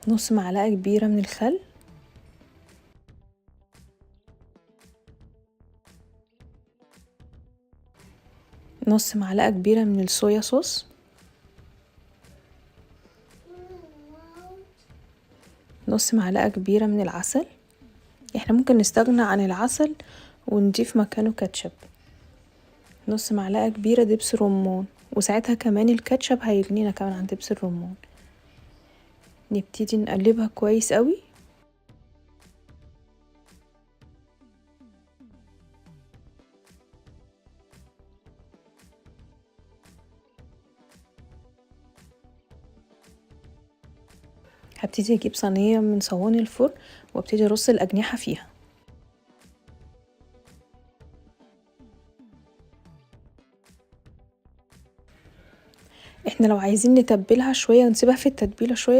نص معلقة كبيرة من الخل، نص معلقة كبيرة من الصويا صوص، نص معلقة كبيرة من العسل. احنا ممكن نستغنى عن العسل ونضيف مكانه كاتشب، نص معلقة كبيرة دبس رمان، وساعتها كمان الكاتشب هيغنينا كمان عن دبس الرمان. نبتدي نقلبها كويس قوي. هبتدي اجيب صينية من صواني الفرن وابتدي ارص الاجنحة فيها. احنا لو عايزين نتبلها شوية ونسيبها في التتبيلة شوية